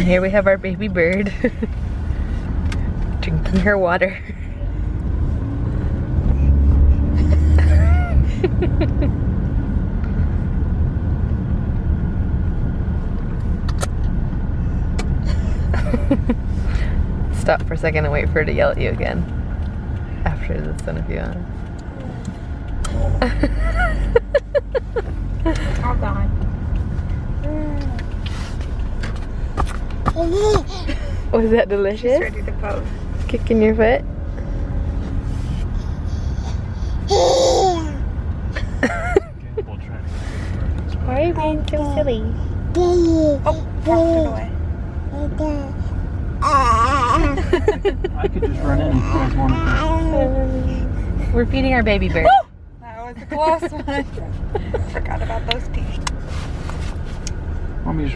here we have our baby bird drinking her water. Stop for a second and wait for her to yell at you again. After this one if you want. All gone. Was that delicious? She's ready to pose. Kicking your foot? Why are you being so silly? Oh, walked it away. I could just run in if you guys wanted to. We're feeding our baby bird. That was a close one. Forgot about those teeth. Want me to just run